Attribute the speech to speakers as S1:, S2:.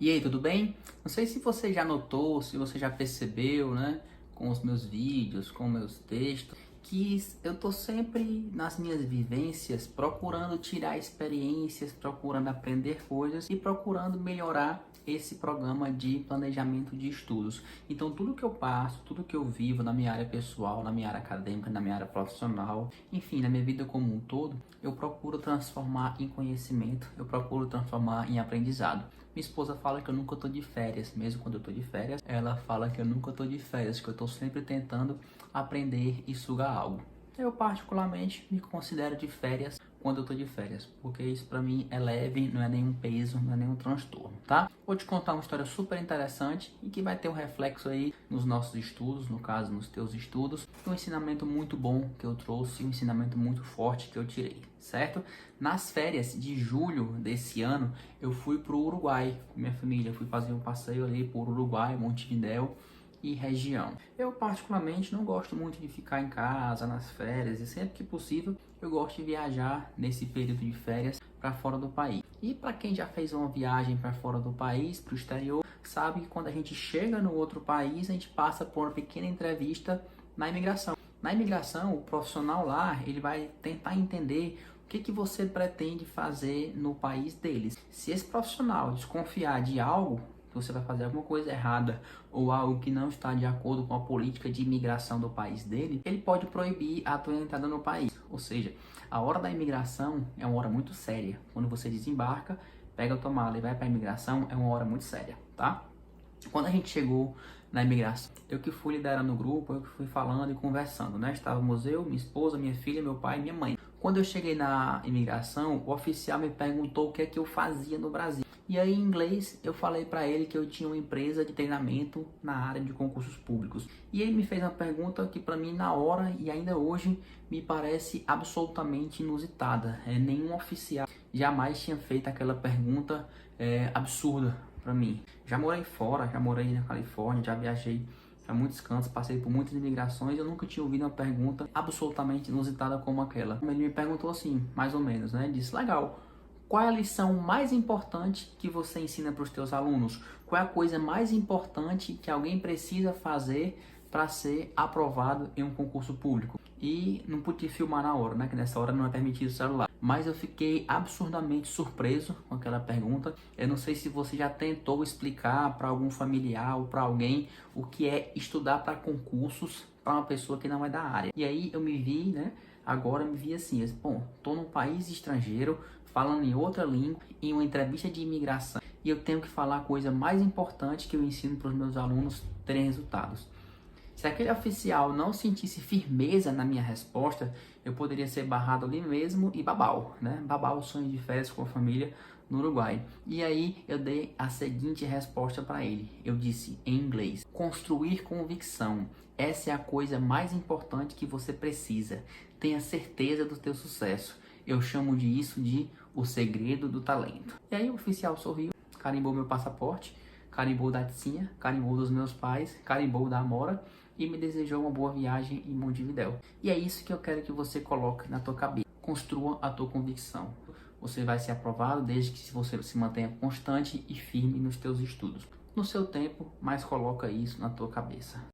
S1: E aí, tudo bem? Não sei se você já notou, se você já percebeu, né, com os meus vídeos, com meus textos, que eu tô sempre nas minhas vivências procurando tirar experiências, procurando aprender coisas e procurando melhorar esse programa de planejamento de estudos. Então, tudo que eu passo, tudo que eu vivo na minha área pessoal, na minha área acadêmica, na minha área profissional, enfim, na minha vida como um todo, eu procuro transformar em conhecimento, eu procuro transformar em aprendizado. Minha esposa fala que eu nunca tô de férias, mesmo quando eu tô de férias, ela fala que eu nunca tô de férias, que eu tô sempre tentando aprender e sugar algo. Eu particularmente me considero de férias quando eu tô de férias, porque isso pra mim é leve, não é nenhum peso, não é nenhum transtorno, tá? Vou te contar uma história super interessante e que vai ter um reflexo aí nos nossos estudos, no caso nos teus estudos, um ensinamento muito bom que eu trouxe, um ensinamento muito forte que eu tirei, certo? Nas férias de julho desse ano, eu fui pro Uruguai com minha família, fui fazer um passeio ali por Uruguai, Montevidéu e região. Eu particularmente não gosto muito de ficar em casa nas férias e sempre que possível eu gosto de viajar nesse período de férias para fora do país. E para quem já fez uma viagem para fora do país, para o exterior, sabe que quando a gente chega no outro país, a gente passa por uma pequena entrevista na imigração. Na imigração, o profissional lá, ele vai tentar entender o que você pretende fazer no país deles. Se esse profissional desconfiar de algo, que você vai fazer alguma coisa errada ou algo que não está de acordo com a política de imigração do país dele, ele pode proibir a tua entrada no país. Ou seja, a hora da imigração é uma hora muito séria. Quando você desembarca, pega a tua mala e vai para a imigração, é uma hora muito séria, tá? Quando a gente chegou na imigração, eu que fui liderando o grupo, eu que fui falando e conversando, né? Estávamos eu, minha esposa, minha filha, meu pai e minha mãe. Quando eu cheguei na imigração, o oficial me perguntou o que é que eu fazia no Brasil. E aí, em inglês, eu falei para ele que eu tinha uma empresa de treinamento na área de concursos públicos. E ele me fez uma pergunta que para mim, na hora e ainda hoje, me parece absolutamente inusitada. Nenhum oficial jamais tinha feito aquela pergunta absurda para mim. Já morei fora, já morei na Califórnia, já viajei para muitos cantos, passei por muitas imigrações, eu nunca tinha ouvido uma pergunta absolutamente inusitada como aquela. Ele me perguntou assim, mais ou menos, né? Disse, legal, qual é a lição mais importante que você ensina para os teus alunos? Qual é a coisa mais importante que alguém precisa fazer para ser aprovado em um concurso público? E não pude filmar na hora, né? Que nessa hora não é permitido o celular. Mas eu fiquei absurdamente surpreso com aquela pergunta. Eu não sei se você já tentou explicar para algum familiar ou para alguém o que é estudar para concursos para uma pessoa que não é da área. E aí eu me vi, né? Agora me vi assim, bom, tô num país estrangeiro, falando em outra língua, em uma entrevista de imigração, e eu tenho que falar a coisa mais importante que eu ensino para os meus alunos terem resultados. Se aquele oficial não sentisse firmeza na minha resposta, eu poderia ser barrado ali mesmo e babau, né? Babau o sonho de férias com a família no Uruguai. E aí eu dei a seguinte resposta para ele. Eu disse em inglês: construir convicção. Essa é a coisa mais importante que você precisa. Tenha certeza do teu sucesso. Eu chamo disso de o segredo do talento. E aí o oficial sorriu, carimbou meu passaporte, carimbou da Ticinha, carimbou dos meus pais, carimbou da Amora e me desejou uma boa viagem em Montevidéu. E é isso que eu quero que você coloque na tua cabeça. Construa a tua convicção. Você vai ser aprovado desde que você se mantenha constante e firme nos teus estudos. No seu tempo, mas coloca isso na tua cabeça.